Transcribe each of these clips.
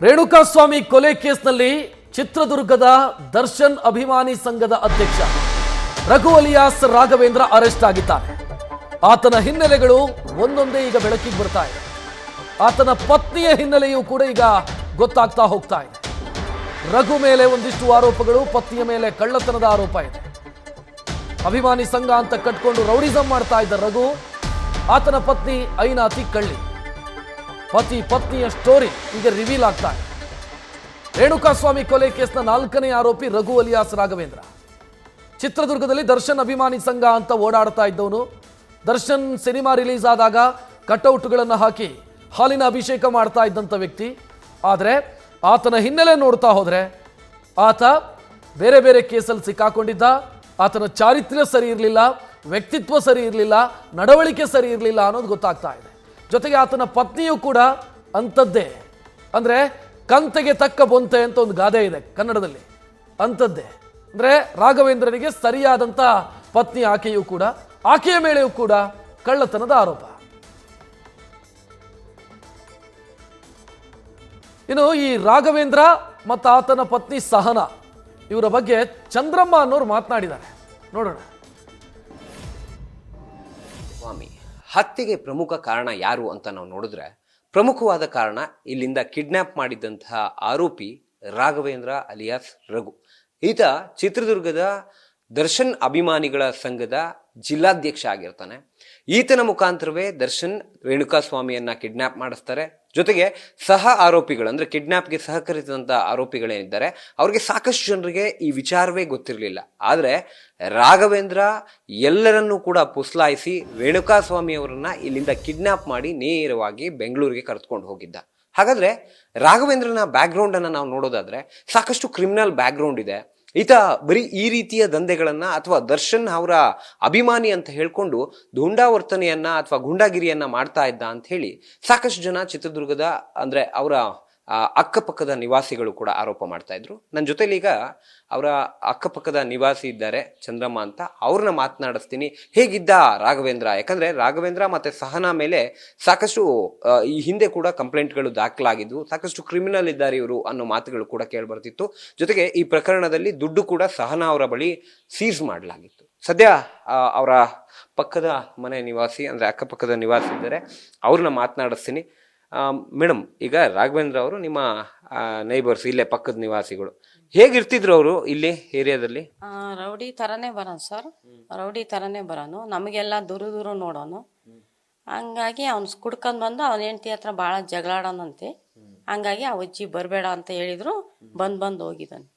ರೇಣುಕಾಸ್ವಾಮಿ ಕೊಲೆ ಕೇಸ್ನಲ್ಲಿ ಚಿತ್ರದುರ್ಗದ ದರ್ಶನ್ ಅಭಿಮಾನಿ ಸಂಘದ ಅಧ್ಯಕ್ಷ ರಘು ಅಲಿಯಾಸ್ ರಾಘವೇಂದ್ರ ಅರೆಸ್ಟ್ ಆಗಿದ್ದಾನೆ. ಆತನ ಹಿನ್ನೆಲೆಗಳು ಒಂದೊಂದೇ ಈಗ ಬೆಳಕಿಗೆ ಬರ್ತಾ ಇದೆ. ಆತನ ಪತ್ನಿಯ ಹಿನ್ನೆಲೆಯೂ ಕೂಡ ಈಗ ಗೊತ್ತಾಗ್ತಾ ಹೋಗ್ತಾ ಇದೆ. ರಘು ಮೇಲೆ ಒಂದಿಷ್ಟು ಆರೋಪಗಳು, ಪತ್ನಿಯ ಮೇಲೆ ಕಳ್ಳತನದ ಆರೋಪ ಇದೆ. ಅಭಿಮಾನಿ ಸಂಘ ಅಂತ ಕಟ್ಕೊಂಡು ರೌಡಿಸಂ ಮಾಡ್ತಾ ಇದ್ದ ರಘು, ಆತನ ಪತ್ನಿ ಐನಾತಿ ಕಳ್ಳಿ. ಪತ್ನಿಯ ಸ್ಟೋರಿ ಈಗ ರಿವೀಲ್ ಆಗ್ತಾ ಇದೆ. ರೇಣುಕಾಸ್ವಾಮಿ ಕೊಲೆ ಕೇಸ್ನ 4ನೇ ಆರೋಪಿ ರಘು ಅಲಿಯಾಸ್ ರಾಘವೇಂದ್ರ. ಚಿತ್ರದುರ್ಗದಲ್ಲಿ ದರ್ಶನ್ ಅಭಿಮಾನಿ ಸಂಘ ಅಂತ ಓಡಾಡ್ತಾ ಇದ್ದವನು. ದರ್ಶನ್ ಸಿನಿಮಾ ರಿಲೀಸ್ ಆದಾಗ ಕಟ್ಔಟ್ಗಳನ್ನು ಹಾಕಿ ಹಾಲಿನ ಅಭಿಷೇಕ ಮಾಡ್ತಾ ಇದ್ದಂಥ ವ್ಯಕ್ತಿ. ಆದರೆ ಆತನ ಹಿನ್ನೆಲೆ ನೋಡ್ತಾ ಹೋದರೆ ಆತ ಬೇರೆ ಬೇರೆ ಕೇಸಲ್ಲಿ ಸಿಕ್ಕಾಕೊಂಡಿದ್ದ. ಆತನ ಚಾರಿತ್ರ್ಯ ಸರಿ ಇರಲಿಲ್ಲ, ವ್ಯಕ್ತಿತ್ವ ಸರಿ ಇರಲಿಲ್ಲ, ನಡವಳಿಕೆ ಸರಿ ಇರಲಿಲ್ಲ ಅನ್ನೋದು ಗೊತ್ತಾಗ್ತಾ ಇದೆ. ಜೊತೆಗೆ ಆತನ ಪತ್ನಿಯೂ ಕೂಡ ಅಂಥದ್ದೇ. ಅಂದರೆ ಕಂತೆಗೆ ತಕ್ಕ ಬೊಂತೆ ಅಂತ ಒಂದು ಗಾದೆ ಇದೆ ಕನ್ನಡದಲ್ಲಿ, ಅಂಥದ್ದೇ. ಅಂದರೆ ರಾಘವೇಂದ್ರನಿಗೆ ಸರಿಯಾದಂಥ ಪತ್ನಿ ಆಕೆಯೂ ಕೂಡ. ಆಕೆಯ ಮೇಲೆಯೂ ಕೂಡ ಕಳ್ಳತನದ ಆರೋಪ. ಇನ್ನು ಈ ರಾಘವೇಂದ್ರ ಮತ್ತು ಆತನ ಪತ್ನಿ ಸಹನಾ ಇವರ ಬಗ್ಗೆ ಚಂದ್ರಮ್ಮ ಅನ್ನೋರು ಮಾತನಾಡಿದ್ದಾರೆ, ನೋಡೋಣ. ಸ್ವಾಮಿ ಹತ್ಯೆಗೆ ಪ್ರಮುಖ ಕಾರಣ ಯಾರು ಅಂತ ನಾವು ನೋಡಿದ್ರೆ, ಪ್ರಮುಖವಾದ ಕಾರಣ ಇಲ್ಲಿಂದ ಕಿಡ್ನಾಪ್ ಮಾಡಿದಂತಹ ಆರೋಪಿ ರಾಘವೇಂದ್ರ ಅಲಿಯಾಸ್ ರಘು. ಈತ ಚಿತ್ರದುರ್ಗದ ದರ್ಶನ್ ಅಭಿಮಾನಿಗಳ ಸಂಘದ ಜಿಲ್ಲಾಧ್ಯಕ್ಷ ಆಗಿರ್ತಾನೆ. ಈತನ ಮುಖಾಂತರವೇ ದರ್ಶನ್ ರೇಣುಕಾಸ್ವಾಮಿಯನ್ನ ಕಿಡ್ನಾಪ್ ಮಾಡಿಸ್ತಾರೆ. ಜೊತೆಗೆ ಸಹ ಆರೋಪಿಗಳು ಅಂದ್ರೆ ಕಿಡ್ನಾಪ್ಗೆ ಸಹಕರಿಸಿದಂತ ಆರೋಪಿಗಳೇನಿದ್ದಾರೆ ಅವ್ರಿಗೆ ಸಾಕಷ್ಟು ಜನರಿಗೆ ಈ ವಿಚಾರವೇ ಗೊತ್ತಿರಲಿಲ್ಲ. ಆದರೆ ರಾಘವೇಂದ್ರ ಎಲ್ಲರನ್ನೂ ಕೂಡ ಪುಸ್ಲಾಯಿಸಿ ರೇಣುಕಾಸ್ವಾಮಿ ಅವರನ್ನ ಇಲ್ಲಿಂದ ಕಿಡ್ನಾಪ್ ಮಾಡಿ ನೇರವಾಗಿ ಬೆಂಗಳೂರಿಗೆ ಕರೆದುಕೊಂಡು ಹೋಗಿದ್ದ. ಹಾಗಾದ್ರೆ ರಾಘವೇಂದ್ರನ ಬ್ಯಾಕ್ ಗ್ರೌಂಡ್ ಅನ್ನ ನಾವು ನೋಡೋದಾದ್ರೆ ಸಾಕಷ್ಟು ಕ್ರಿಮಿನಲ್ ಬ್ಯಾಕ್ ಗ್ರೌಂಡ್ ಇದೆ. ಈತ ಬರೀ ಈ ರೀತಿಯ ದಂಧೆಗಳನ್ನ ಅಥವಾ ದರ್ಶನ್ ಅವರ ಅಭಿಮಾನಿ ಅಂತ ಹೇಳ್ಕೊಂಡು ದುಂಡಾವರ್ತನೆಯನ್ನ ಅಥವಾ ಗುಂಡಾಗಿರಿಯನ್ನ ಮಾಡ್ತಾ ಇದ್ದ ಅಂತ ಹೇಳಿ ಸಾಕಷ್ಟು ಜನ ಚಿತ್ರದುರ್ಗದ ಅಂದ್ರೆ ಅವರ ಅಕ್ಕಪಕ್ಕದ ನಿವಾಸಿಗಳು ಕೂಡ ಆರೋಪ ಮಾಡ್ತಾ ಇದ್ರು. ನನ್ನ ಜೊತೆಲಿ ಈಗ ಅವರ ಅಕ್ಕಪಕ್ಕದ ನಿವಾಸಿ ಇದ್ದಾರೆ, ಚಂದ್ರಮ್ಮ ಅಂತ. ಅವ್ರನ್ನ ಮಾತನಾಡಿಸ್ತೀನಿ. ಹೇಗಿದ್ದ ರಾಘವೇಂದ್ರ? ಯಾಕಂದ್ರೆ ರಾಘವೇಂದ್ರ ಮತ್ತೆ ಸಹನಾ ಮೇಲೆ ಸಾಕಷ್ಟು ಈ ಹಿಂದೆ ಕೂಡ ಕಂಪ್ಲೇಂಟ್ಗಳು ದಾಖಲಾಗಿದ್ವು. ಸಾಕಷ್ಟು ಕ್ರಿಮಿನಲ್ ಇದ್ದಾರೆ ಇವರು ಅನ್ನೋ ಮಾತುಗಳು ಕೂಡ ಕೇಳ್ಬರ್ತಿತ್ತು. ಜೊತೆಗೆ ಈ ಪ್ರಕರಣದಲ್ಲಿ ದುಡ್ಡು ಕೂಡ ಸಹನಾ ಅವರ ಬಳಿ ಸೀಸ್ ಮಾಡಲಾಗಿತ್ತು. ಸದ್ಯ ಅವರ ಪಕ್ಕದ ಮನೆ ನಿವಾಸಿ ಅಂದ್ರೆ ಅಕ್ಕಪಕ್ಕದ ನಿವಾಸಿ ಇದ್ದಾರೆ, ಅವ್ರನ್ನ ಮಾತನಾಡಿಸ್ತೀನಿ. ಮೇಡಮ್, ಈಗ ರಾಘವೇಂದ್ರ ಅವರು ನಿಮ್ಮ ನೈಬರ್ಸ್, ಇಲ್ಲೇ ಪಕ್ಕದ ನಿವಾಸಿಗಳು. ಹೇಗಿರ್ತಿದ್ರು ಅವರು ಇಲ್ಲಿ ಏರಿಯಾದಲ್ಲಿ? ರೌಡಿ ತರನೇ ಬರೋನು ಸರ್, ರೌಡಿ ತರನೇ ಬರೋನು. ನಮಗೆಲ್ಲ ದೂರ ನೋಡೋನು. ಹಂಗಾಗಿ ಅವ್ನು ಕುಡ್ಕೊಂಡ್ ಬಂದು ಅವನ ಹೆಂಡತಿ ಹತ್ರ ಭಾಳ ಜಗಳಾಡೋನಂತೆ. ಹಂಗಾಗಿ ಆ ಅಜ್ಜಿ ಬರಬೇಡ ಅಂತ ಹೇಳಿದ್ರು, ಬಂದು ಹೋಗಿದ್ದಾನೆ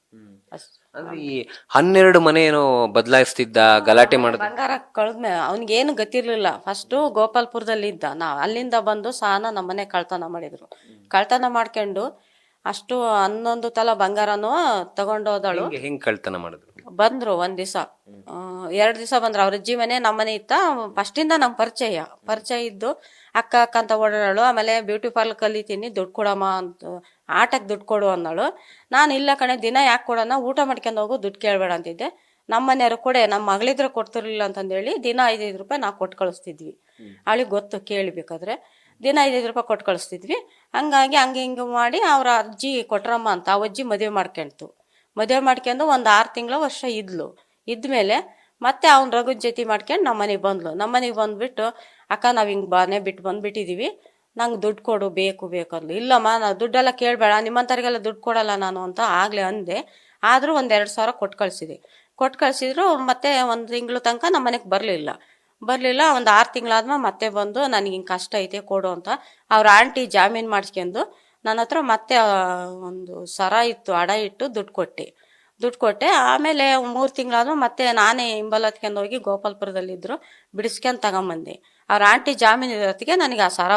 ಅಷ್ಟೇ. ಅಂದ್ರೆ ಈ 12 ಮನೆ ಏನೋ ಬದಲಾಯಿಸ್ತಿದ್ದ, ಗಲಾಟೆ ಮಾಡಿದ, ಬಂಗಾರ ಕಳೆದ್ಮೇಲೆ ಅವ್ನಿಗೇನು ಗೊತ್ತಿರ್ಲಿಲ್ಲ. ಫಸ್ಟು ಗೋಪಾಲ್ಪುರದಲ್ಲಿ ಇದ್ದ. ಅಲ್ಲಿಂದ ಬಂದು ಸಹನಾ ನಮ್ಮನೆ ಕಳ್ತನ ಮಾಡಿದ್ರು. ಕಳ್ತನ ಮಾಡ್ಕೊಂಡು ಅಷ್ಟು 11 ತೊಲ ಬಂಗಾರನೂ ತಗೊಂಡೋದಳು. ಹೆಂಗ್ ಕಳ್ತನ ಮಾಡಿದ್ರು? ಬಂದ್ರು ಒಂದ್ ದಿವಸ, 2 ದಿವಸ ಬಂದ್ರು. ಅವ್ರ ಅಜ್ಜಿ ಮನೆ ನಮ್ಮನೆ ಇತ್ತ. ಫಸ್ಟಿಂದ ನಮ್ ಪರಿಚಯ ಇದ್ದು ಅಕ್ಕ ಅಂತ ಓಡಾಡಳು. ಆಮೇಲೆ ಬ್ಯೂಟಿ ಪಾರ್ಲರ್ ಕಲಿತೀನಿ, ದುಡ್ಡು ಕೊಡಮ್ಮ ಅಂತ, ಆಟಕ್ಕೆ ದುಡ್ಡು ಕೊಡು ಅಂದಳು. ನಾನು ಇಲ್ಲ ಕಣೆ, ದಿನ ಯಾಕೆ ಕೊಡೋಣ, ಊಟ ಮಾಡ್ಕೊಂಡು ಹೋಗು, ದುಡ್ಡು ಕೇಳಬೇಡ ಅಂತಿದ್ದೆ. ನಮ್ಮ ಮನೆಯವರು ಕೊಡೆ, ನಮ್ಮ ಮಗಳಿದ್ರೆ ಕೊಡ್ತಿರ್ಲಿಲ್ಲ ಅಂತಂದೇಳಿ ದಿನ 5 ರೂಪಾಯಿ ನಾವು ಕೊಟ್ಟು ಕಳಿಸ್ತಿದ್ವಿ. ಅವಳಿಗೆ ಗೊತ್ತು, ಕೇಳಬೇಕಾದ್ರೆ ದಿನ 5 ರೂಪಾಯಿ ಕೊಟ್ಟು ಕಳಿಸ್ತಿದ್ವಿ. ಹಂಗಾಗಿ ಹಿಂಗೆ ಮಾಡಿ ಅವ್ರ ಅಜ್ಜಿ ಕೊಟ್ರಮ್ಮ ಅಂತ ಆ ಅಜ್ಜಿ ಮದುವೆ ಮಾಡ್ಕೊಂಡು ಒಂದು 6 ತಿಂಗಳ ವರ್ಷ ಇದ್ಮೇಲೆ ಮತ್ತೆ ಅವ್ನ ರಘುದ್ ಜೊತೆ ಮಾಡ್ಕೊಂಡು ನಮ್ಮನೆಗೆ ಬಂದ್ಬಿಟ್ಟು, ಅಕ್ಕ ನಾವು ಹಿಂಗೆ ಬಾನೆ ಬಿಟ್ಟು ಬಂದ್ಬಿಟ್ಟಿದೀವಿ, ನಂಗೆ ದುಡ್ಡು ಕೊಡು, ಬೇಕು ಅಂದ್ಲು. ಇಲ್ಲಮ್ಮ, ನಾ ದುಡ್ಡೆಲ್ಲ ಕೇಳಬೇಡ, ನಿಮ್ಮಂಥವ್ರಿಗೆಲ್ಲ ದುಡ್ಡು ಕೊಡಲ್ಲ ನಾನು ಅಂತ ಆಗಲೇ ಅಂದೆ. ಆದರೂ 1-2 ಸಾವಿರ ಕೊಟ್ಟು ಕಳಿಸಿದ್ರು. ಮತ್ತೆ 1 ತಿಂಗಳು ತನಕ ನಮ್ಮ ಮನೆಗೆ ಬರಲಿಲ್ಲ. ಒಂದು 6 ತಿಂಗಳಾದ್ಮೇಲೆ ಮತ್ತೆ ಬಂದು, ನನಗೆ ಹಿಂಗೆ ಕಷ್ಟ ಐತೆ ಕೊಡು ಅಂತ ಅವ್ರ ಆಂಟಿ ಜಾಮೀನು ಮಾಡಿಸ್ಕೊಂಡು ನನ್ನ ಹತ್ರ ಮತ್ತೆ ಒಂದು ಸರ ಇತ್ತು, ಅಡ ಇಟ್ಟು ದುಡ್ಡು ಕೊಟ್ಟೆ. ಆಮೇಲೆ 3 ತಿಂಗಳಾದ್ಮೇಲೆ ಮತ್ತೆ ನಾನೇ ಹಿಂಬಲತ್ಕೊಂಡು ಹೋಗಿ ಗೋಪಾಲ್ಪುರದಲ್ಲಿದ್ದರು, ಬಿಡಿಸ್ಕೊಂಡು ತಗೊಂಬಂದೆ. ಅವ್ರ ಆಂಟಿ ಜಾಮೀನು ಇರೋತ್ತಿಗೆ ನನಗೆ ಆ ಸರ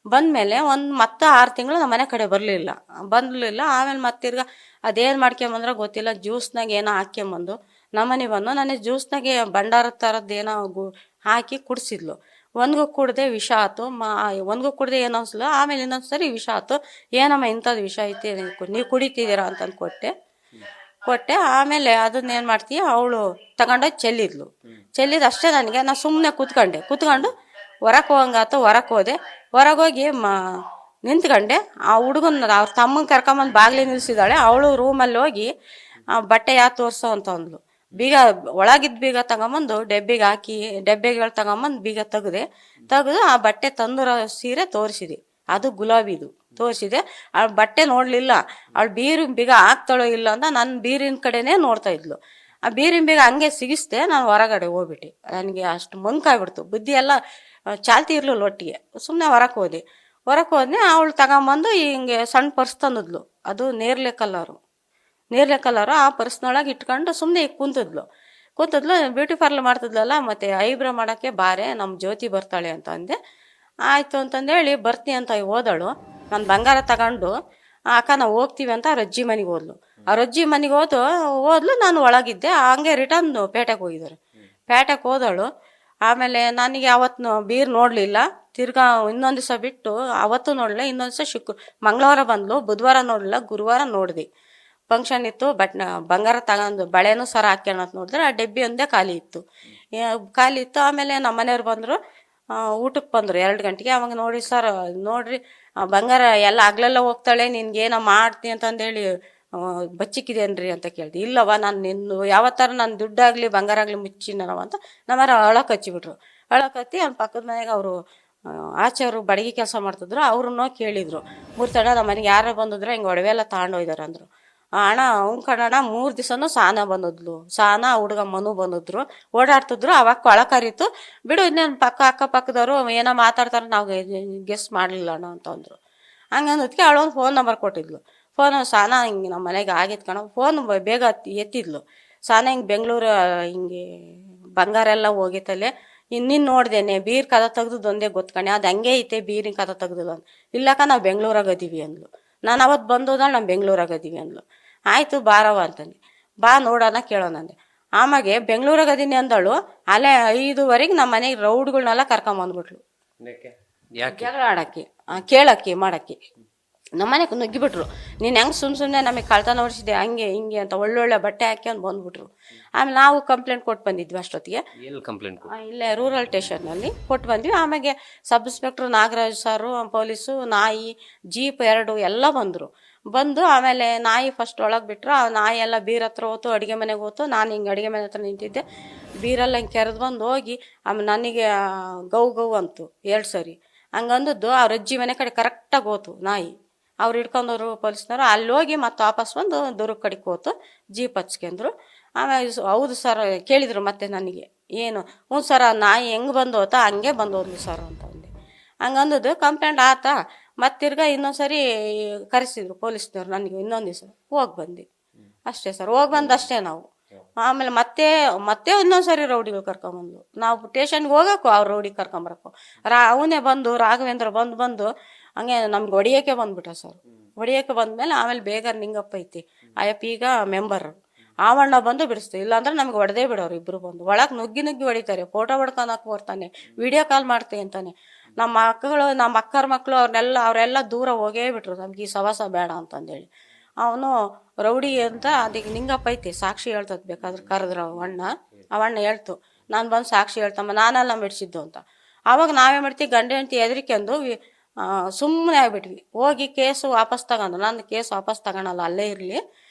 ಬಂದಮೇಲೆ ಮತ್ತೆ 6 ತಿಂಗಳು ನಮ್ಮ ಮನೆ ಕಡೆ ಬರಲಿಲ್ಲ. ಆಮೇಲೆ ಮತ್ತೆ ತಿರ್ಗಾ ಅದೇನು ಮಾಡ್ಕೊಂಬಂದ್ರೆ ಗೊತ್ತಿಲ್ಲ, ಜ್ಯೂಸ್ನಾಗ ಏನೋ ಹಾಕ್ಕೊಂಬಂದು ನಮ್ಮನೆ ಬಂದು ನನಗೆ ಜ್ಯೂಸ್ನಾಗೆ ಭಂಡಾರ ಥರದ್ದು ಏನೋ ಹಾಕಿ ಕುಡಿಸಿದ್ಲು. ಒಂದ್ಗೂ ಕುಡ್ದೆ ವಿಷ ಆಯ್ತು. ಒಂದ್ಗೂ ಕುಡ್ದೆ ಏನೋ ಅನ್ಸಲ್ಲ. ಆಮೇಲೆ ಇನ್ನೊಂದ್ಸರಿ ವಿಷ ಆಯ್ತು. ಏನಮ್ಮ ಇಂಥದ್ದು ವಿಷ ಐತಿ, ನೀವು ಕುಡಿತಿದ್ದೀರಾ ಅಂತಂದು ಕೊಟ್ಟೆ. ಆಮೇಲೆ ಅದನ್ನೇನು ಮಾಡ್ತೀಯ, ಅವಳು ತಗೊಂಡೋಗಿ ಚೆಲ್ಲಿದ್ದು ಅಷ್ಟೇ. ನನಗೆ ನಾನು ಸುಮ್ಮನೆ ಕೂತ್ಕೊಂಡು ಹೊರಗೆ ಹೋಗಂಗಾತು. ಹೊರಗೆ ಹೋದೆ. ಹೊರಗೋಗಿ ನಿಂತ್ಕೊಂಡೆ ಆ ಹುಡುಗನ ಅವ್ರ ತಮ್ಮನ ಕರ್ಕೊಂಬಂದು ಬಾಗ್ಲಿ ನಿಲ್ಸಿದಾಳೆ. ಅವಳು ರೂಮಲ್ಲಿ ಹೋಗಿ ಬಟ್ಟೆ ಯಾರು ತೋರ್ಸೋ ಅಂತ ಅಂದ್ಲು. ಬೀಗ ಒಳಗಿದ್ದ ಬೀಗ ತಗೊಂಬಂದು ಡಬ್ಬಿಗೆ ಹಾಕಿ, ಡಬ್ಬೆಗಳು ತಗೊಂಬಂದು ಬೀಗ ತೆಗೆದು ಆ ಬಟ್ಟೆ ತಂದಿರೋ ಸೀರೆ ತೋರಿಸಿದೆ. ಅದು ಗುಲಾಬಿದು ತೋರಿಸಿದೆ. ಅವಳ ಬಟ್ಟೆ ನೋಡ್ಲಿಲ್ಲ. ಅವಳು ಬೀರಿನ ಬೀಗ ಹಾಕ್ತಾಳೋ ಇಲ್ಲ ಅಂತ ನನ್ನ ಬೀರಿನ ಕಡೆನೇ ನೋಡ್ತಾ ಇದ್ಲು. ಆ ಬೀರಿನ ಬೀಗ ಹಂಗೆ ಸಿಗಿಸ್ದೆ. ನಾನು ಹೊರಗಡೆ ಹೋಗ್ಬಿಟ್ಟೆ. ನನಗೆ ಅಷ್ಟು ಮಂಕಾಗ್ಬಿಡ್ತು. ಬುದ್ಧಿ ಎಲ್ಲ ಚಾಲ್ತಿ ಇರ್ಲಿಲ್ಲ ಒಟ್ಟಿಗೆ. ಸುಮ್ಮನೆ ಹೊರಗೆ ಹೋದ್ನೆ. ಅವಳು ತಗೊಂಬಂದು ಹಿಂಗೆ ಸಣ್ಣ ಪರ್ಸ್ ತಂದಿದ್ಲು. ಅದು ನೇರ್ಲೆ ಕಲರು. ಆ ಪರ್ಸ್ನೊಳಗೆ ಇಟ್ಕೊಂಡು ಸುಮ್ಮನೆ ಕೂತಿದ್ಲು. ಬ್ಯೂಟಿ ಪಾರ್ಲರ್ ಮಾಡ್ತಿದ್ಲಲ್ಲ, ಮತ್ತೆ ಐಬ್ರೋ ಮಾಡೋಕ್ಕೆ ಬಾರೆ ನಮ್ಮ ಜ್ಯೋತಿ ಬರ್ತಾಳೆ ಅಂತ ಅಂದೆ. ಆಯಿತು ಅಂತಂದೇಳಿ ಬರ್ತೀನಿ ಅಂತ ಹೋದಳು. ನಾನು ಬಂಗಾರ ತಗೊಂಡು ಅಕ್ಕ ನಾವು ಹೋಗ್ತೀವಿ ಅಂತ ಅವ್ರ ಅಜ್ಜಿ ಮನೆಗೆ ಹೋದ್ಲು. ನಾನು ಒಳಗಿದ್ದೆ. ಹಂಗೆ ರಿಟರ್ನ್ ಪೇಟೆಗೆ ಹೋಗಿದ್ದಾರೆ. ಪೇಟೆಗೆ ಹೋದಳು. ಆಮೇಲೆ ನನಗೆ ಅವತ್ತು ಬೀರ್ ನೋಡಲಿಲ್ಲ. ತಿರ್ಗಾ ಇನ್ನೊಂದು ದಿವಸ ಬಿಟ್ಟು ಅವತ್ತು ನೋಡಲಿಲ್ಲ. ಇನ್ನೊಂದು ದಿವಸ ಮಂಗಳವಾರ ಬಂದ್ಲು. ಬುಧವಾರ ನೋಡಲಿಲ್ಲ. ಗುರುವಾರ ನೋಡಿದೆ. ಫಂಕ್ಷನ್ ಇತ್ತು. ಬಂಗಾರ ತಗೊಂಡು ಬಳೆನೂ ಸರ ಹಾಕ್ಯಾಣ ಅಂತ ನೋಡಿದ್ರೆ ಆ ಡಬ್ಬಿ ಒಂದೇ ಖಾಲಿ ಇತ್ತು. ಆಮೇಲೆ ನಮ್ಮ ಮನೆಯವ್ರು ಬಂದರು. ಊಟಕ್ಕೆ ಬಂದರು 2 ಗಂಟೆಗೆ. ಅವಾಗ ನೋಡ್ರಿ ಬಂಗಾರ ಎಲ್ಲ ಹಗ್ಲೆಲ್ಲ ಹೋಗ್ತಾಳೆ, ನಿನ್ಗೇನೋ ಮಾಡ್ತೀನಿ ಅಂತಂದೇಳಿ ಬಚ್ಚಿಕ್ಕಿದೇನ್ರಿ ಅಂತ ಕೇಳ್ದೆ. ಇಲ್ಲವ, ನಾನು ನಿನ್ನ ಯಾವತ್ತಾರ ನಾನು ದುಡ್ಡಾಗಲಿ ಬಂಗಾರ ಆಗಲಿ ಮುಚ್ಚಿನವ ಅಂತ ನಮ್ಮರ ಅಳಕ್ಕೆ ಹಚ್ಚಿಬಿಟ್ರು. ಅಳಕತ್ತಿ ಅವ್ನ ಪಕ್ಕದ ಮನೆಗೆ ಅವರು ಆಚೆಯವರು ಬಡಗಿ ಕೆಲಸ ಮಾಡ್ತಿದ್ರು. ಅವ್ರನ್ನೋ ಕೇಳಿದ್ರು. 3 ತಡ ನಮ್ಮ ಮನೆಗೆ ಯಾರು ಬಂದಿದ್ರು, ಹಿಂಗೆ ಒಡವೆ ಎಲ್ಲ ತಗೊಂಡೋಗಿದಾರೆ ಅಂದರು. ಅಣ್ಣ ಕಣಣ್ಣ 3 ದಿವಸನೂ ಸಾನ ಬಂದಿದ್ಲು. ಹುಡುಗ ಮನು ಬಂದಿದ್ರು, ಓಡಾಡ್ತಿದ್ರು. ಅವಾಗ ಕೊಳಕರಿತು. ಬಿಡು, ಇನ್ನೇನು ಅಕ್ಕಪಕ್ಕದವರು ಏನೋ ಮಾತಾಡ್ತಾರೆ, ನಾವು ಗೆಸ್ ಮಾಡಲಿಲ್ಲ ಅಣ್ಣ ಅಂತಂದ್ರು. ಹಂಗಂದಕ್ಕೆ ಅವಳೊಂದು ಫೋನ್ ನಂಬರ್ ಕೊಟ್ಟಿದ್ಲು. ಸಾನ ಹಿಂಗೆ ನಮ್ಮ ಮನೆಗೆ ಆಗಿತ್ತು ಕಣ. ಫೋನ್ ಬೇಗ ಎತ್ತಿದ್ಲು. ಸಾನ ಹಿಂಗೆ ಬೆಂಗಳೂರು ಹಿಂಗೆ ಬಂಗಾರ ಎಲ್ಲ ಹೋಗಿತ್ತಲ್ಲೇ, ಇನ್ನಿನ್ನು ನೋಡ್ದೇನೆ ಬೀರ್ ಕದ ತೆಗ್ದು ಒಂದೇ ಗೊತ್ಕಣೆ, ಅದು ಹಂಗೆ ಐತೆ ಬೀರಿನ ಕದ ತೆಗ್ದಿಲ್ಲ ಅಂತ. ಇಲ್ಲಕ್ಕ ನಾವು ಬೆಂಗಳೂರಾಗ ಅದೀವಿ ಅಂದ್ಲು. ನಾನು ಅವತ್ತು ಬಂದೋದಳು, ನಾವು ಬೆಂಗಳೂರಾಗ ಅದೀವಿ ಅಂದ್ಲು. ಆಯಿತು ಬಾರವ ಅಂತಂದೆ. ಬಾ ನೋಡೋಣ ಕೇಳೋಣ ಅಂದೆ. ಆಮಾಗೆ ಬೆಂಗಳೂರಾಗ ಅದೀನಿ ಅಂದಳು. ಅಲ್ಲೇ 5:15 ನಮ್ಮ ಮನೆಗೆ ರೌಡ್ಗಳನ್ನೆಲ್ಲ ಕರ್ಕೊಂಬಂದ್ಬಿಟ್ಲು. ಜಗಳ ಆಡಕ್ಕೆ, ಕೇಳಕ್ಕೆ, ಮಾಡಕ್ಕೆ. ನಮ್ಮನೆಗೆ ನುಗ್ಗಿಬಿಟ್ರು. ನೀನು ಹೆಂಗೆ ಸುಮ್ಮನೆ ನಮಗೆ ಕಳ್ತನ ಹೊಡಿಸಿದೆ ಹಂಗೆ ಹಿಂಗೆ ಅಂತ ಒಳ್ಳೊಳ್ಳೆ ಬಟ್ಟೆ ಹಾಕಿ ಅಂತ ಬಂದ್ಬಿಟ್ರು. ಆಮೇಲೆ ನಾವು ಕಂಪ್ಲೇಂಟ್ ಕೊಟ್ಟು ಬಂದಿದ್ವಿ. ಅಷ್ಟೊತ್ತಿಗೆ ಇಲ್ಲೇ ರೂರಲ್ ಸ್ಟೇಷನ್ನಲ್ಲಿ ಕೊಟ್ಟು ಬಂದ್ವಿ. ಆಮೇಲೆ ಸಬ್ ಇನ್ಸ್ಪೆಕ್ಟ್ರು ನಾಗರಾಜ್ ಸಾರು, ಪೊಲೀಸು, ನಾಯಿ, ಜೀಪ್ 2 ಎಲ್ಲ ಬಂದು ಆಮೇಲೆ ನಾಯಿ ಫಸ್ಟ್ ಒಳಗೆ ಬಿಟ್ಟರು. ಆ ನಾಯಿ ಎಲ್ಲ ಬೀರ್ ಹತ್ರ ಹೋತು, ಅಡುಗೆ ಮನೆಗೆ ಹೋತು. ನಾನು ಹಿಂಗೆ ಅಡುಗೆ ಮನೆ ಹತ್ರ ನಿಂತಿದ್ದೆ. ಬೀರೆಲ್ಲ ಹಿಂಗೆ ಕೆರೆದು ಬಂದು ಹೋಗಿ ಆಮೇಲೆ ನನಗೆ ಗೌ ಅಂತು 2 ಸರಿ. ಹಂಗಂದದ್ದು ಅವ್ರ ಅಜ್ಜಿ ಮನೆ ಕಡೆ ಕರೆಕ್ಟಾಗಿ ಹೋತು ನಾಯಿ. ಅವ್ರು ಹಿಡ್ಕೊಂಡವ್ರು ಪೊಲೀಸ್ನವರು. ಅಲ್ಲಿ ಹೋಗಿ ಮತ್ತೆ ವಾಪಸ್ ಬಂದು ದುರ್ಗ ಕಡೆಗೆ ಹೋತು. ಜೀಪ್ ಹಚ್ಕೊಂಡ್ರು. ಆಮೇಲೆ ಹೌದು ಸರ್ ಕೇಳಿದರು ಮತ್ತೆ ನನಗೆ, ಏನು ಹ್ಞೂ ಸರ್ ನಾಯಿ ಹೆಂಗೆ ಬಂದು ಹೋತಾ ಹಂಗೆ ಬಂದು ಹೋದ್ಲು ಸರ್ ಅಂತ ಅಂದೆ. ಹಂಗಂದದ್ದು ಕಂಪ್ಲೇಂಟ್ ಆತಾ. ಮತ್ತೆ ತಿರ್ಗಾ ಇನ್ನೊಂದು ಸರಿ ಕರೆಸಿದ್ರು ಪೊಲೀಸ್ನವ್ರು ನನಗೆ. ಇನ್ನೊಂದು ದಿವಸ ಹೋಗಿ ಬಂದೆ ಅಷ್ಟೇ ಸರ್. ಹೋಗಿ ಬಂದು ಅಷ್ಟೇ ನಾವು. ಆಮೇಲೆ ಮತ್ತೆ ಇನ್ನೊಂದು ಸರಿ ರೌಡಿಗಳು ಕರ್ಕೊಂಬಂದು ನಾವು ಸ್ಟೇಷನ್ಗೆ ಹೋಗಕ್ಕೂ ಅವ್ರು ರೌಡಿ ಕರ್ಕೊಂಬರಕ್ಕೂ ಅವನೇ ಬಂದು ರಾಘವೇಂದ್ರ ಬಂದು ಹಂಗೆ ನಮ್ಗೆ ಹೊಡಿಯೋಕ್ಕೆ ಬಂದ್ಬಿಟ್ಟ ಸರ್. ಹೊಡಿಯೋಕ್ಕೆ ಬಂದಮೇಲೆ ಆಮೇಲೆ ಬೇಗ ನಿಂಗಪ್ಪ ಐತಿ ಅಯ್ಯಪ್ಪ ಈಗ ಮೆಂಬರ್ ಆವಣ್ಣ ಬಂದು ಬಿಡಿಸ್ತು. ಇಲ್ಲಾಂದ್ರೆ ನಮ್ಗೆ ಹೊಡೆದೇ ಬಿಡೋರು. ಇಬ್ಬರು ಬಂದು ಒಳಗೆ ನುಗ್ಗಿ ಹೊಡಿತಾರೆ. ಫೋಟೋ ಹೊಡ್ಕೊಳಕ್ಕೆ ಬರ್ತಾನೆ, ವಿಡಿಯೋ ಕಾಲ್ ಮಾಡ್ತೀನಿ ಅಂತಾನೆ. ನಮ್ಮ ಅಕ್ಕರ ಮಕ್ಕಳು ಅವರೆಲ್ಲ ದೂರ ಹೋಗೇ ಬಿಟ್ರು. ನಮ್ಗೆ ಈ ಸವಾಸ ಬೇಡ ಅಂತಂದೇಳಿ. ಅವನು ರೌಡಿ ಅಂತ ಅದಕ್ಕೆ ನಿಂಗಪ್ಪ ಐತಿ ಸಾಕ್ಷಿ ಹೇಳ್ತದೆ. ಬೇಕಾದ್ರೆ ಕರೆದ್ರು ಅವಣ್ಣ ಹೇಳ್ತು, ನಾನು ಬಂದು ಸಾಕ್ಷಿ ಹೇಳ್ತಮ್ಮ ನಾನೆಲ್ಲ ಮೆಡ್ಸಿದ್ದು ಅಂತ. ಆವಾಗ ನಾವೇ ಮಾಡ್ತೀವಿ, ಗಂಡ ಹೆಂಡತಿ ಹೆದರಿಕೆಂದು ಸುಮ್ಮನೆ ಆಗ್ಬಿಟ್ವಿ. ಹೋಗಿ ಕೇಸು ವಾಪಸ್ ತಗೊಂಡು, ನಾನು ಕೇಸ್ ವಾಪಸ್ ತಗೊಳಲ್ಲ, ಅಲ್ಲೇ ಇರಲಿ,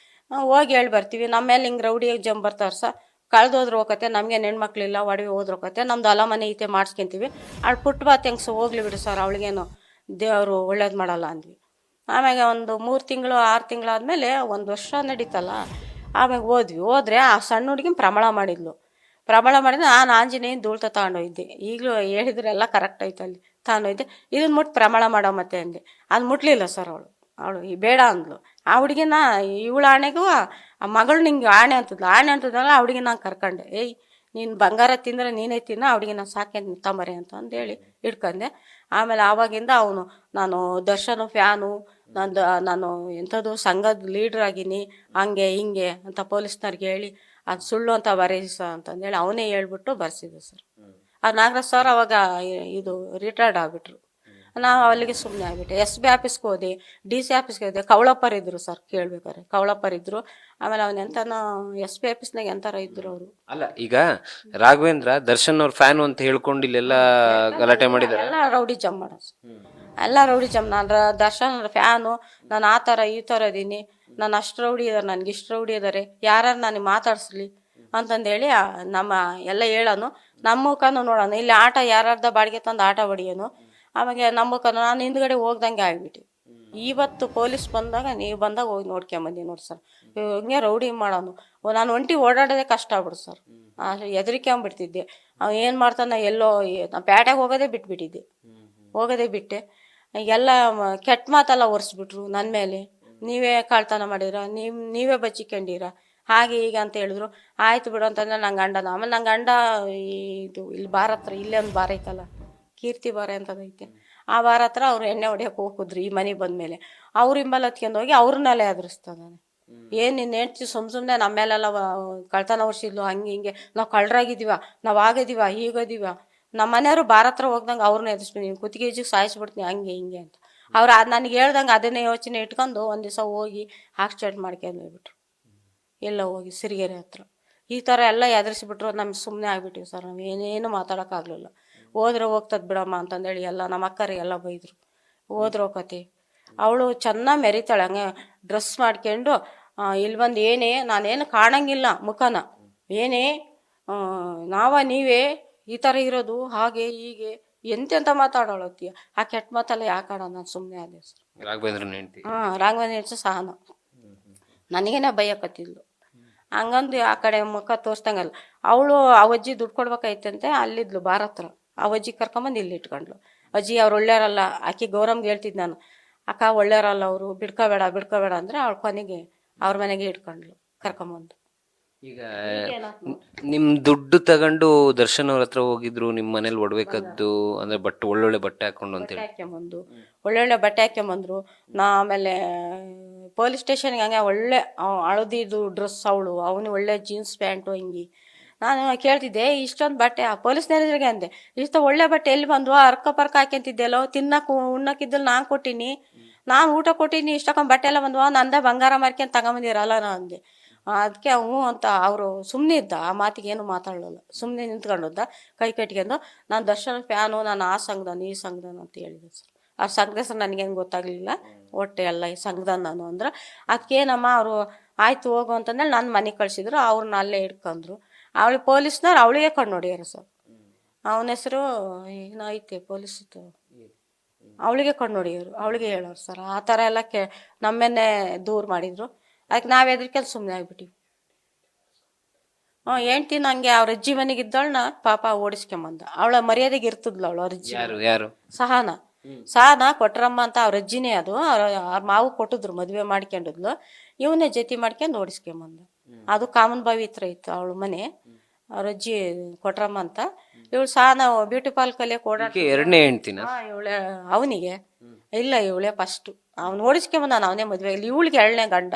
ಹೋಗಿ ಹೇಳಿ ಬರ್ತೀವಿ. ನಮ್ಮ ಮೇಲೆ ಹಿಂಗೆ ರೌಡಿಯಾಗಿ ಜಂಪ್ ಬರ್ತಾರೆ ಸರ್. ಕಳೆದೋದ್ರು ಹೋಗತ್ತೆ, ನಮಗೆ ಹೆಣ್ಮಕ್ಳಿಲ್ಲ, ಒಡವೆ ಹೋದ್ರೋಕತ್ತೆ, ನಮ್ದು ಹೊಲ ಮನೆ ಐತೆ ಮಾಡಿಸ್ಕೊಂತೀವಿ. ಅವಳು ಪುಟ್ಬಾತ್ ಹೆಂಗ್ಸು ಹೋಗ್ಲಿ ಬಿಡು ಸರ್, ಅವಳಿಗೇನು ದೇವರು ಒಳ್ಳೇದು ಮಾಡಲ್ಲ ಅಂದ್ವಿ. ಆಮೇಲೆ ಒಂದು 3 ತಿಂಗಳು 6 ತಿಂಗಳಾದಮೇಲೆ 1 ವರ್ಷ ನಡೀತಲ್ಲ. ಆಮೇಲೆ ಹೋದ್ರೆ ಆ ಸಣ್ಣ ಹುಡುಗಿನ ಪ್ರಮಾಣ ಮಾಡಿದ್ಲು. ನಾನು ಆಂಜನೇಯನ ಧೂಳ್ತ ತಗೊಂಡೋಗಿದ್ದೆ. ಈಗಲೂ ಹೇಳಿದ್ರೆ ಎಲ್ಲ ಕರೆಕ್ಟ್ ಐತೆ. ಅಲ್ಲಿ ತಗೊಂಡೋಗಿದ್ದೆ. ಇದನ್ನ ಮುಟ್ಟು ಪ್ರಮಾಣ ಮಾಡೋ ಮತ್ತೆ ಅಂದೆ. ಅದು ಮುಟ್ಲಿಲ್ಲ ಸರ್. ಅವಳು ಬೇಡ ಅಂದ್ಲು. ಆ ಹುಡುಗಿನ ಇವಳ ಆಣೆಗೂ ಆ ಮಗಳು ನಿಂಗೆ ಆಣೆ ಅಂತದಲ್ಲ. ಆ ಹುಡುಗಿನ ನಾನು ಕರ್ಕೊಂಡೆ. ನೀನು ಬಂಗಾರ ತಿಂದರೆ ನೀನೇ ತಿನ್ನ, ಆ ಹುಡುಗಿನ ಸಾಕೆ ತಂಬರೆ ಅಂತಂದೇಳಿ ಹಿಡ್ಕೊಂಡೆ. ಆಮೇಲೆ ಆವಾಗಿಂದ ನಾನು ದರ್ಶನ ಫ್ಯಾನು, ನಾನು ಎಂಥದ್ದು ಸಂಘದ ಲೀಡ್ರ್ ಆಗೀನಿ, ಹಂಗೆ ಹಿಂಗೆ ಅಂತ ಪೊಲೀಸ್ನವ್ರಿಗೆ ಹೇಳಿ ಅದು ಸುಳ್ಳು ಅಂತ ಬರೀಸ ಅಂತಂದೇಳಿ ಅವನೇ ಹೇಳ್ಬಿಟ್ಟು ಬರ್ಸಿದ್ದು ಸರ್. ಆ ನಾಗರಾಜ್ ಸರ್ ಅವಾಗ ಇದು ರಿಟೈರ್ಡ್ ಆಗಿಬಿಟ್ರು. ನಾವು ಅಲ್ಲಿಗೆ ಸುಮ್ಮನೆ ಆಗ್ಬಿಟ್ಟೆ. SB ಆಫೀಸ್ಗೆ ಹೋದೆ, DC ಆಫೀಸ್ಗೆ ಹೋದೆ. ಕವಳಪ್ಪರ್ ಇದ್ರು ಸರ್ ಕೇಳ್ಬೇಕಾರೆ, ಕವಳಪ್ಪರ್ ಇದ್ರು. ಆಮೇಲೆ ಅವನ ಎಂತನ SB ಆಫೀಸ್ನಾಗ ಎಂತಾರ ಇದ್ರು ಅವರು. ಅಲ್ಲ, ಈಗ ರಾಘವೇಂದ್ರ ದರ್ಶನ್ ಅವ್ರ ಫ್ಯಾನು ಅಂತ ಹೇಳ್ಕೊಂಡು ಇಲ್ಲೆಲ್ಲ ಗಲಾಟೆ ಮಾಡಿದಾರೆ. ಎಲ್ಲ ರೌಡಿ ಜಮ್ ಮಾಡೋ, ಎಲ್ಲ ರೌಡಿ ಜಮ್. ನಾನು ದರ್ಶನ್ ಫ್ಯಾನು, ನಾನು ಆ ಥರ ಈ ಥರ ಇದೀನಿ, ನಾನು ಅಷ್ಟು ರೌಡಿ ಇದಾರೆ, ನನಗೆ ಇಷ್ಟು ರೌಡಿ ಇದ್ದಾರೆ, ಯಾರು ನನಗೆ ಮಾತಾಡ್ಸ್ಲಿ ಅಂತಂದೇಳಿ ನಮ್ಮ ಎಲ್ಲ ಹೇಳೋನು. ನಮ್ಮ ಮುಖನೂ ನೋಡೋಣ, ಇಲ್ಲಿ ಆಟ ಯಾರ್ದ ಬಾಡಿಗೆ ತಂದು ಆಟ ಹೊಡಿಯೋನು. ಆಮೇಲೆ ನಮ್ಮ ಮುಖನೂ ನಾನು ಹಿಂದ್ಗಡೆ ಹೋಗ್ದಂಗೆ ಆಗ್ಬಿಟ್ಟು. ಇವತ್ತು ಪೊಲೀಸ್ ಬಂದಾಗ, ನೀವು ಬಂದಾಗ ಹೋಗಿ ನೋಡ್ಕೊಂಬಂದಿ ನೋಡಿ ಸರ್. ಹಿಂಗೆ ರೌಡಿ ಮಾಡೋನು. ನಾನು ಒಂಟಿ ಓಡಾಡೋದೇ ಕಷ್ಟ ಆಗ್ಬಿಡು ಸರ್. ಹೆದರಿಕೊಂಬಿಡ್ತಿದ್ದೆ. ಅವ್ನು ಏನು ಮಾಡ್ತಾನೆ, ಎಲ್ಲೋ ನಾನು ಪೇಟೆಗೆ ಹೋಗೋದೇ ಬಿಟ್ಟೆ. ಎಲ್ಲ ಕೆಟ್ಟ ಮಾತೆಲ್ಲ ಒರೆಸ್ಬಿಟ್ರು ನನ್ನ ಮೇಲೆ. ನೀವೇ ಕಳ್ತನ ಮಾಡಿರ, ನೀವೇ ಬಚ್ಚಿಕೊಂಡಿರ, ಹಾಗೆ ಈಗ ಅಂತ ಹೇಳಿದ್ರು. ಆಯ್ತು ಬಿಡು ಅಂತಂದ್ರೆ ನಂಗೆ ಗಂಡನ. ಆಮೇಲೆ ನಂಗೆ ಗಂಡ ಇದು ಇಲ್ಲಿ ಬಾರ್ ಹತ್ರ, ಇಲ್ಲೇ ಒಂದು ಬಾರ್ ಐತಲ್ಲ, ಕೀರ್ತಿ ಬಾರ್ ಅಂತದೈತೆ, ಆ ಬಾರ್ ಹತ್ರ ಅವ್ರು ಎಣ್ಣೆ ಹೊಡಿಯೋಕೆ ಹೋಗಿದ್ರು. ಈ ಮನೆಗೆ ಬಂದಮೇಲೆ ಅವ್ರ ಹಿಂಬಲ್ ಹತ್ಕೊಂಡು ಹೋಗಿ ಅವ್ರನ್ನೆಲ್ಲ ಎದುರಿಸ್ತಾನೆ. ಏನು ನಿನ್ನ ಹೆಂಡ್ತಿ ಸುಮ್ಮನೆ ನಮ್ಮ ಮೇಲೆಲ್ಲ ಕಳ್ತನ ವರ್ಷಿದ್ಲು, ಹಂಗೆ ಹಿಂಗೆ, ನಾವು ಕಳ್ರಾಗಿದ್ದೀವ, ನಾವು ಆಗಿದ್ದೀವ, ಹೀಗದೀವ. ನಮ್ಮ ಮನೆಯವರು ಬಾರ್ ಹತ್ರ ಹೋಗ್ದಂಗೆ ಅವ್ರನ್ನ ಎದುರಿಸ್ಬಿಟ್ಟು, ನೀನು ಕುತ್ತಿಗೆಜಿಗೆ ಸಾಯಿಸ್ಬಿಡ್ತೀನಿ ಹಂಗೆ ಹಿಂಗೆ ಅಂತ. ಅವ್ರು ನನಗೆ ಹೇಳ್ದಂಗೆ ಅದನ್ನೇ ಯೋಚನೆ ಇಟ್ಕೊಂಡು ಒಂದು ದಿವಸ ಹೋಗಿ ಆಕ್ಸಿಡೆಂಟ್ ಮಾಡ್ಕೊಂಡು ಹೋಗ್ಬಿಟ್ರು. ಎಲ್ಲ ಹೋಗಿ ಸಿರಿಗೆರೆ ಹತ್ರ ಈ ಥರ ಎಲ್ಲ ಎದುರಿಸ್ಬಿಟ್ರು. ನಮ್ಗೆ ಸುಮ್ಮನೆ ಆಗ್ಬಿಟ್ಟಿವಿ ಸರ್. ನಾವು ಏನೇನು ಮಾತಾಡೋಕ್ಕಾಗಲಿಲ್ಲ. ಹೋದ್ರೆ ಹೋಗ್ತದೆ ಬಿಡಮ್ಮ ಅಂತಂದೇಳಿ ಎಲ್ಲ ನಮ್ಮ ಅಕ್ಕರಿಗೆಲ್ಲ ಬೈದರು. ಹೋದ್ರೆ ಹೋಗತಿ, ಅವಳು ಚೆನ್ನಾಗಿ ಮೆರಿತಾಳೆ, ಹಂಗೆ ಡ್ರೆಸ್ ಮಾಡ್ಕೊಂಡು ಇಲ್ಲಿ ಬಂದು ಏನೇ, ನಾನೇನು ಕಾಣಂಗಿಲ್ಲ ಮುಖನ, ಏನೇ ನೀವೇ ಈ ಥರ ಇರೋದು, ಹಾಗೆ ಹೀಗೆ ಎಂತೆಂತ ಮಾತಾಡೋಳತ್ತೀಯ. ಆ ಕೆಟ್ಟ ಮಾತೆಲ್ಲ ಯಾಕೆ ಆಡೋ, ನಾನು ಸುಮ್ಮನೆ ಆದೆ ಸರ್. ರಾಘವೇಂದ್ರ ಹೆಂಡತಿ ರಾಘವೇಂದ್ರ ಹೆಂಡತಿ ಸಹನ ನನಗೇನೆ ಭಯಕತ್ತಿದ್ಲು. ಹಂಗಂದು ಆ ಕಡೆ ಮುಖ ತೋರಿಸ್ದಂಗಲ್ಲ. ಅವಳು ಅವಜ್ಜಿ ದುಡ್ಡು ಕೊಡ್ಬೇಕಾಯ್ತಂತೆ, ಅಲ್ಲಿದ್ಲು ಬಾರ್ ಹತ್ರ. ಅವಜ್ಜಿ ಕರ್ಕೊಂಬಂದು ಇಲ್ಲಿ ಇಟ್ಕೊಂಡ್ಲು. ಅಜ್ಜಿ ಅವ್ರು ಒಳ್ಳೆಯವರಲ್ಲ, ಆಕಿ ಗೌರಮ್ಗೆ ಹೇಳ್ತಿದ್ದು ನಾನು, ಅಕ್ಕ ಒಳ್ಳೆಯವರಲ್ಲ ಅವರು, ಬಿಡ್ಕೋಬೇಡ ಅಂದರೆ ಅವಳು ಕೊನೆಗೆ ಅವ್ರ ಮನೆಗೆ ಇಟ್ಕೊಂಡ್ಲು ಕರ್ಕೊಂಬಂದು. ಈಗ ನಿಮ್ ದುಡ್ಡು ತಗೊಂಡು ದರ್ಶನ್ ಅವ್ರ ಹತ್ರ ಹೋಗಿದ್ರು, ನಿಮ್ ಮನೇಲಿ ಒಡ್ಬೇಕದ್ದು ಅಂದ್ರೆ ಒಳ್ಳೊಳ್ಳೆ ಬಟ್ಟೆ ಹಾಕೊಂಡು ಅಂತ ಹೇಳಿ ಹಾಕ್ಯಂಬಂದು, ಒಳ್ಳೊಳ್ಳೆ ಬಟ್ಟೆ ಹಾಕ್ಯಂಬಂದ್ರು. ಆಮೇಲೆ ಪೊಲೀಸ್ ಸ್ಟೇಷನ್ಗೆ ಹಂಗೆ ಒಳ್ಳೆ ಹಳದಿದು ಡ್ರೆಸ್, ಅವನು ಒಳ್ಳೆ ಜೀನ್ಸ್ ಪ್ಯಾಂಟು ಹಿಂಗೆ. ನಾನು ಕೇಳ್ತಿದ್ದೆ, ಇಷ್ಟೊಂದು ಬಟ್ಟೆ ಪೊಲೀಸ್ ಮ್ಯಾನೇಜರ್ಗೆ ಅಂದೆ, ಇಷ್ಟ ಒಳ್ಳೆ ಬಟ್ಟೆ ಎಲ್ಲಿ ಬಂದ್ವು, ಅರ್ಕ ಪರ್ಕ ಹಾಕ್ಯಂತಿದ್ದೆಲ್ಲೋ, ಉಣ್ಣಕ್ಕಿದ್ದಲ್ಲಿ ನಾನು ಕೊಟ್ಟಿನಿ, ನಾನು ಊಟ ಕೊಟ್ಟಿನಿ, ಇಷ್ಟಕ್ಕೊಂದು ಬಟ್ಟೆ ಎಲ್ಲ ಬಂದ್ವಾ, ನಂದೇ ಬಂಗಾರ ಮಾರ್ಕೊಂಡು ತಗೊಂಬಂದಿರಲ್ಲ ನಾ ಅಂದೆ. ಅದಕ್ಕೆ ಹ್ಞೂ ಅಂತ ಅವರು ಸುಮ್ಮನೆ ಇದ್ದ. ಆ ಮಾತಿಗೆ ಏನು ಮಾತಾಡಲಿಲ್ಲ, ಸುಮ್ಮನೆ ನಿಂತ್ಕೊಂಡದ್ದ, ಕೈ ಕಟ್ಕೊಂಡು. ನಾನು ದರ್ಶನ್ ಫ್ಯಾನು, ನಾನು ಆ ಸಂಘದನು ಈ ಸಂಘದನು ಅಂತ ಹೇಳಿದೆ ಸರ್. ಆ ಸಂಘದ ಹೆಸರು ನನಗೇನು ಗೊತ್ತಾಗಲಿಲ್ಲ, ಒಟ್ಟೆ ಎಲ್ಲ ಈ ಸಂಘದ ನಾನು ಅಂದ್ರೆ. ಅದಕ್ಕೇನಮ್ಮ ಅವರು ಆಯ್ತು ಹೋಗು ಅಂತಂದೇಳಿ ನನ್ನ ಮನೆಗೆ ಕಳಿಸಿದ್ರು. ಅವ್ರನ್ನ ಅಲ್ಲೇ ಹಿಡ್ಕೊಂಡ್ರು. ಅವಳಿಗೆ ಪೊಲೀಸ್ನವ್ರು ಅವಳಿಗೆ ಕಣ್ಣು ಹೊಡಿಯಾರ ಸರ್. ಅವನ ಹೆಸರು ಏನೈತೆ ಪೊಲೀಸ್ದು, ಅವಳಿಗೆ ಕಣ್ಣು ಹೊಡಿಯೋರು, ಅವಳಿಗೆ ಹೇಳೋರು ಸರ್. ಆ ಥರ ಎಲ್ಲ ನಮ್ಮನ್ನೇ ದೂರ ಮಾಡಿದ್ರು. ಅದಕ್ಕೆ ನಾವು ಹೆದರ್ಕೊಂಡು ಸುಮ್ಮನೆ ಆಗ್ಬಿಟ್ಟಿವಿ. ಹೆಂಡ್ತಿ ನಂಗೆ ಅವ್ರ ಅಜ್ಜಿ ಮನೆಗೆ ಇದ್ದವಳನ್ನ ಪಾಪ ಓಡಿಸ್ಕೊಂಬಂದ. ಅವಳ ಮರ್ಯಾದೆಗೆ ಇರ್ತದ್ಲ ಅವಳು ಅಜ್ಜಿ. ಸಹನ ಕೊಟ್ರಮ್ಮ ಅಂತ ಅವ್ರ ಅಜ್ಜಿನೇ ಅದು. ಅವ್ರ ಮಾವು ಕೊಟ್ಟಿದ್ರು, ಮದುವೆ ಮಾಡ್ಕೊಂಡಿದ್ಲು. ಇವನೇ ಜೊತೆ ಮಾಡ್ಕೊಂಡು ಓಡಿಸ್ಕೊಂಬಂದ. ಅದು ಕಾಮನ್ ಬಾವಿ ಹತ್ರ ಇತ್ತು ಅವಳ ಮನೆ. ಅವ್ರ ಅಜ್ಜಿ ಕೊಟ್ರಮ್ಮ ಅಂತ. ಇವಳು ಸಹನ ಬ್ಯೂಟಿ ಪಾರ್ಲರ್ ಕಲಿಯಕ್ಕೆ ಓಡಾಡ. ಎರಡನೇ ಹೆಂಡ್ತಿನ ಇವಳೆ ಅವನಿಗೆ ಇಲ್ಲ, ಇವಳೆ ಫಸ್ಟ್. ಅವ್ನು ಓಡಿಸ್ಕೊಂಬಂದ, ಅವನೇ ಮದುವೆ. ಇವಳಿಗೆ ಎರಡನೇ ಗಂಡ,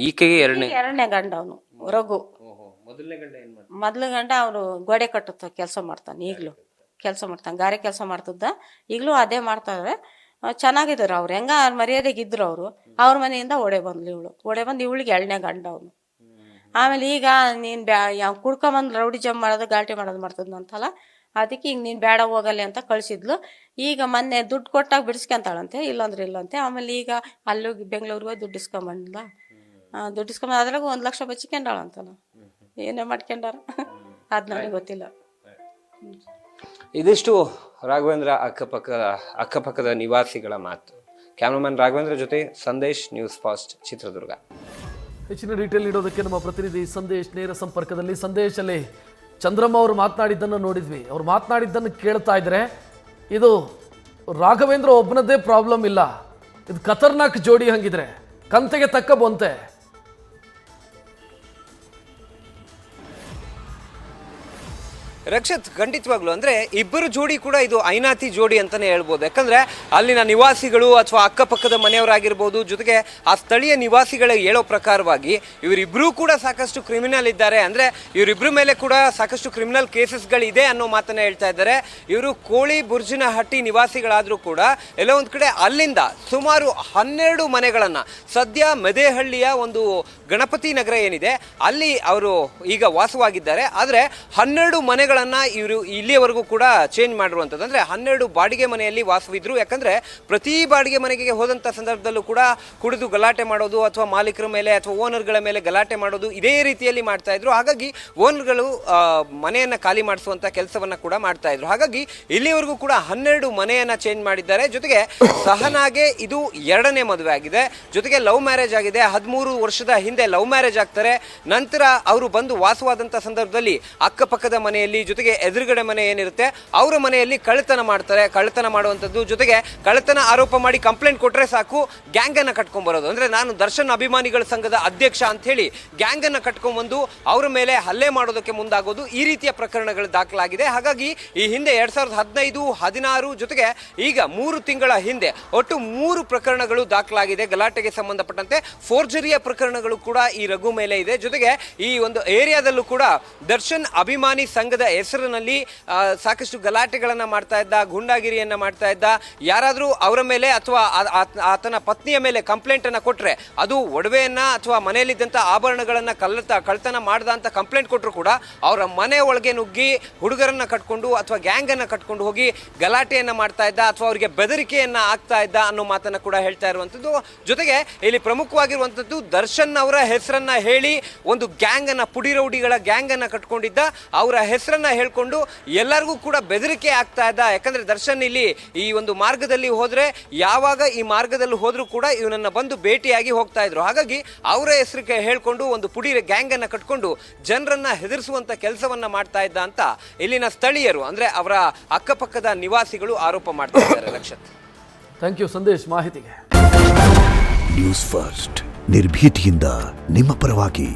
ಈಕೆಗೆ ಎರಡನೇ ಗಂಡ ಅವನು ರಘು. ಮೊದಲ ಗಂಡ ಅವನು ಗೋಡೆ ಕಟ್ಟುತ್ತ ಕೆಲಸ ಮಾಡ್ತಾನೆ, ಈಗಲೂ ಕೆಲಸ ಮಾಡ್ತಾನೆ, ಗಾರೆ ಕೆಲಸ ಮಾಡ್ತಿದ್ದ, ಈಗಲೂ ಅದೇ ಮಾಡ್ತಾರೆ. ಚೆನ್ನಾಗಿದ್ರು ಅವ್ರು, ಹೆಂಗ ಮರ್ಯಾದೆಗಿದ್ರು ಅವರು. ಅವ್ರ ಮನೆಯಿಂದ ಓಡೆ ಬಂದು ಇವಳಿಗೆ ಎರಡನೇ ಗಂಡ ಅವನು. ಆಮೇಲೆ ಈಗ ನೀನು ಕುಡ್ಕೊಂಬಂದು ರೌಡಿ ಜಂಪ್ ಮಾಡೋದು, ಗಾಲ್ಟಿ ಮಾಡೋದು ಮಾಡ್ತಿದ್ನಂತಲ್ಲ, ಅದಕ್ಕೆ ಈಗ ನೀನು ಬೇಡ ಹೋಗಲ್ಲ ಅಂತ ಕಳಿಸಿದ್ಲು. ಈಗ ಮೊನ್ನೆ ದುಡ್ಡು ಕೊಟ್ಟಾಗ ಬಿಡಿಸ್ಕೊಂತಾಳಂತೆ, ಇಲ್ಲಾಂದ್ರೆ ಇಲ್ಲಂತೆ. ಆಮೇಲೆ ಈಗ ಅಲ್ಲೋಗಿ ಬೆಂಗಳೂರಿಗೆ ದುಡ್ಡು ಇಸ್ಕೊಂಬಂದಿಲ್ಲ. ದುಡ್ಡು ಇಸ್ಕೊಂಬ ಅದ್ರಾಗ 1 ಲಕ್ಷ ಬಚ್ಕೊಂಡಾಳಂತಲ್ಲ, ಏನೇ ಮಾಡ್ಕೊಂಡಾರ ಅದು ನನಗೆ ಗೊತ್ತಿಲ್ಲ. ಇದಿಷ್ಟು ರಾಘವೇಂದ್ರ ಅಕ್ಕಪಕ್ಕದ ನಿವಾಸಿಗಳ ಮಾತು. ಕ್ಯಾಮ್ರಾಮನ್ ರಾಘವೇಂದ್ರ ಜೊತೆ ಸಂದೇಶ್, ನ್ಯೂಸ್ ಫಾಸ್ಟ್, ಚಿತ್ರದುರ್ಗ. ಹೆಚ್ಚಿನ ಡೀಟೇಲ್ ನೀಡೋದಕ್ಕೆ ನಮ್ಮ ಪ್ರತಿನಿಧಿ ಸಂದೇಶ್ ನೇರ ಸಂಪರ್ಕದಲ್ಲಿ. ಸಂದೇಶಲ್ಲಿ ಚಂದ್ರಮ್ಮ ಅವರು ಮಾತನಾಡಿದ್ದನ್ನು ನೋಡಿದ್ವಿ. ಅವ್ರು ಮಾತನಾಡಿದ್ದನ್ನು ಕೇಳ್ತಾ ಇದ್ರೆ ಇದು ರಾಘವೇಂದ್ರ ಒಬ್ಬನದ್ದೇ ಪ್ರಾಬ್ಲಮ್ ಇಲ್ಲ, ಇದು ಖತರ್ನಾಕ್ ಜೋಡಿ ಹಂಗಿದ್ರೆ, ಕಂತೆಗೆ ತಕ್ಕ ಬೊಂತೆ. ರಕ್ಷತ್, ಖಂಡಿತವಾಗ್ಲು ಅಂದ್ರೆ ಇಬ್ಬರು ಜೋಡಿ ಕೂಡ ಇದು ಐನಾತಿ ಜೋಡಿ ಅಂತಾನೆ ಹೇಳ್ಬೋದು. ಯಾಕಂದ್ರೆ ಅಲ್ಲಿನ ನಿವಾಸಿಗಳು ಅಥವಾ ಅಕ್ಕಪಕ್ಕದ ಮನೆಯವರಾಗಿರ್ಬೋದು, ಜೊತೆಗೆ ಆ ಸ್ಥಳೀಯ ನಿವಾಸಿಗಳ ಹೇಳೋ ಪ್ರಕಾರವಾಗಿ ಇವರಿಬ್ರು ಕೂಡ ಸಾಕಷ್ಟು ಕ್ರಿಮಿನಲ್ ಇದ್ದಾರೆ. ಅಂದ್ರೆ ಇವರಿಬ್ರು ಮೇಲೆ ಕೂಡ ಸಾಕಷ್ಟು ಕ್ರಿಮಿನಲ್ ಕೇಸಸ್ಗಳಿದೆ ಅನ್ನೋ ಮಾತನ್ನ ಹೇಳ್ತಾ ಇದ್ದಾರೆ. ಇವರು ಕೋಳಿ ಬುರ್ಜಿನಹಟ್ಟಿ ನಿವಾಸಿಗಳಾದ್ರೂ ಕೂಡ ಎಲ್ಲೋ ಒಂದ್ ಕಡೆ ಅಲ್ಲಿಂದ ಸುಮಾರು 12 ಮನೆಗಳನ್ನ ಸದ್ಯ ಮೆದೇಹಳ್ಳಿಯ ಒಂದು ಗಣಪತಿ ನಗರ ಏನಿದೆ ಅಲ್ಲಿ ಅವರು ಈಗ ವಾಸವಾಗಿದ್ದಾರೆ. ಆದ್ರೆ 12 ಮನೆಗಳನ್ನ ಇವರು ಇಲ್ಲಿಯವರೆಗೂ ಕೂಡ ಚೇಂಜ್ ಮಾಡಿರುವಂಥದ್ದು. ಅಂದ್ರೆ 12 ಬಾಡಿಗೆ ಮನೆಯಲ್ಲಿ ವಾಸವಿದ್ರು. ಯಾಕಂದ್ರೆ ಪ್ರತಿ ಬಾಡಿಗೆ ಮನೆಗೆ ಹೋದಂತ ಸಂದರ್ಭದಲ್ಲೂ ಕೂಡ ಕುಡಿದು ಗಲಾಟೆ ಮಾಡೋದು ಅಥವಾ ಮಾಲೀಕರ ಮೇಲೆ ಅಥವಾ ಓನರ್ಗಳ ಮೇಲೆ ಗಲಾಟೆ ಮಾಡೋದು ಇದೇ ರೀತಿಯಲ್ಲಿ ಮಾಡ್ತಾ ಇದ್ರು. ಹಾಗಾಗಿ ಓನರ್ಗಳು ಮನೆಯನ್ನ ಖಾಲಿ ಮಾಡಿಸುವಂತ ಕೆಲಸವನ್ನ ಕೂಡ ಮಾಡ್ತಾ ಇದ್ರು. ಹಾಗಾಗಿ ಇಲ್ಲಿವರೆಗೂ ಕೂಡ 12 ಮನೆಯನ್ನ ಚೇಂಜ್ ಮಾಡಿದ್ದಾರೆ. ಜೊತೆಗೆ ಸಹನಾಗೆ ಇದು 2ನೇ ಮದುವೆ ಆಗಿದೆ. ಜೊತೆಗೆ ಲವ್ ಮ್ಯಾರೇಜ್ ಆಗಿದೆ. 13 ವರ್ಷದ ಹಿಂದೆ ಲವ್ ಮ್ಯಾರೇಜ್ ಆಗ್ತಾರೆ. ನಂತರ ಅವರು ಬಂದು ವಾಸವಾದಂತ ಸಂದರ್ಭದಲ್ಲಿ ಅಕ್ಕಪಕ್ಕದ ಮನೆಯಲ್ಲಿ, ಜೊತೆಗೆ ಎದುರುಗಡೆ ಮನೆ ಏನಿರುತ್ತೆ ಅವರ ಮನೆಯಲ್ಲಿ ಕಳ್ಳತನ ಮಾಡ್ತಾರೆ. ಕಳ್ಳತನ ಮಾಡುವಂಥದ್ದು, ಜೊತೆಗೆ ಕಳ್ಳತನ ಆರೋಪ ಮಾಡಿ ಕಂಪ್ಲೇಂಟ್ ಕೊಟ್ರೆ ಸಾಕು ಗ್ಯಾಂಗ್ ಅನ್ನ ಕಟ್ಕೊಂಡ್ ಬರೋದು. ಅಂದ್ರೆ ನಾನು ದರ್ಶನ್ ಅಭಿಮಾನಿಗಳ ಸಂಘದ ಅಧ್ಯಕ್ಷ ಅಂತ ಹೇಳಿ ಗ್ಯಾಂಗ್ ಅನ್ನ ಕಟ್ಕೊಂಡ್ ಬಂದು ಅವರ ಮೇಲೆ ಹಲ್ಲೆ ಮಾಡೋದಕ್ಕೆ ಮುಂದಾಗೋದು, ಈ ರೀತಿಯ ಪ್ರಕರಣಗಳು ದಾಖಲಾಗಿದೆ. ಹಾಗಾಗಿ ಈ ಹಿಂದೆ 2015, 16 ಜೊತೆಗೆ ಈಗ 3 ತಿಂಗಳ ಹಿಂದೆ ಒಟ್ಟು 3 ಪ್ರಕರಣಗಳು ದಾಖಲಾಗಿದೆ. ಗಲಾಟೆಗೆ ಸಂಬಂಧಪಟ್ಟಂತೆ ಫೋರ್ಜರಿಯ ಪ್ರಕರಣಗಳು ಕೂಡ ಈ ರಘು ಮೇಲೆ ಇದೆ. ಜೊತೆಗೆ ಈ ಒಂದು ಏರಿಯಾದಲ್ಲೂ ಕೂಡ ದರ್ಶನ್ ಅಭಿಮಾನಿ ಸಂಘದ ಹೆಸರಿನಲ್ಲಿ ಸಾಕಷ್ಟು ಗಲಾಟೆಗಳನ್ನ ಮಾಡ್ತಾ ಇದ್ದ, ಗುಂಡಾಗಿರಿಯನ್ನ ಮಾಡ್ತಾ ಇದ್ದ. ಯಾರಾದ್ರೂ ಅವರ ಮೇಲೆ ಅಥವಾ ಆತನ ಪತ್ನಿಯ ಮೇಲೆ ಕಂಪ್ಲೇಂಟ್ ಅನ್ನ ಕೊಟ್ರೆ, ಅದು ಒಡವೆಯನ್ನ ಅಥವಾ ಮನೆಯಲ್ಲಿದ್ದಂತ ಆಭರಣಗಳನ್ನ ಕಳ್ಳತನ ಮಾಡ್ದ ಅಂತ ಕಂಪ್ಲೇಂಟ್ ಕೊಟ್ಟರು ಕೂಡ ಅವರ ಮನೆ ಒಳಗೆ ನುಗ್ಗಿ ಹುಡುಗರನ್ನ ಕಟ್ಕೊಂಡು ಅಥವಾ ಗ್ಯಾಂಗ್ ಅನ್ನ ಕಟ್ಕೊಂಡು ಹೋಗಿ ಗಲಾಟೆಯನ್ನ ಮಾಡ್ತಾ ಇದ್ದ ಅಥವಾ ಅವರಿಗೆ ಬೆದರಿಕೆಯನ್ನ ಆಗ್ತಾ ಇದ್ದ ಅನ್ನೋ ಮಾತನ್ನ ಕೂಡ ಹೇಳ್ತಾ ಇರುವಂತದ್ದು. ಜೊತೆಗೆ ಇಲ್ಲಿ ಪ್ರಮುಖವಾಗಿರುವಂತದ್ದು ದರ್ಶನ್ ಅವರ ಹೆಸರನ್ನ ಹೇಳಿ ಒಂದು ಗ್ಯಾಂಗ್ ಅನ್ನ, ಪುಡಿ ರೌಡಿಗಳ ಗ್ಯಾಂಗ್ ಅನ್ನ ಕಟ್ಕೊಂಡಿದ್ದ. ಅವರ ಹೆಸರನ್ನ ಹೇಳ್ಕೊಂಡು ಎಲ್ಲರಿಗೂ ಕೂಡ ಬೆದರಿಕೆ ಆಗ್ತಾ ಇದ್ದ. ಯಾಕಂದ್ರೆ ದರ್ಶನ್ ಇಲ್ಲಿ ಈ ಒಂದು ಮಾರ್ಗದಲ್ಲಿ ಹೋದ್ರೆ, ಯಾವಾಗ ಈ ಮಾರ್ಗದಲ್ಲಿ ಹೋದ್ರೂ ಕೂಡ ಇವನನ್ನ ಬಂದು ಭೇಟಿಯಾಗಿ ಹೋಗ್ತಾ ಇದ್ರು. ಹಾಗಾಗಿ ಅವರ ಹೆಸರಿಗೆ ಹೇಳ್ಕೊಂಡು ಒಂದು ಪುಡಿ ಗ್ಯಾಂಗ್ ಅನ್ನ ಕಟ್ಕೊಂಡು ಜನರನ್ನ ಹೆದರಿಸುವಂತ ಕೆಲಸವನ್ನ ಮಾಡ್ತಾ ಇದ್ದ ಅಂತ ಇಲ್ಲಿನ ಸ್ಥಳೀಯರು, ಅಂದ್ರೆ ಅವರ ಅಕ್ಕಪಕ್ಕದ ನಿವಾಸಿಗಳು ಆರೋಪ ಮಾಡ್ತಾ ಇದ್ದಾರೆ. ರಕ್ಷತ್, ಥ್ಯಾಂಕ್ ಯು ಸಂದೇಶ್ ಮಾಹಿತಿಗೆ. ನ್ಯೂಸ್ ಫಸ್ಟ್ ನಿರ್ಭೀತಿಯಿಂದ ನಿಮ್ಮ ಪರವಾಗಿ.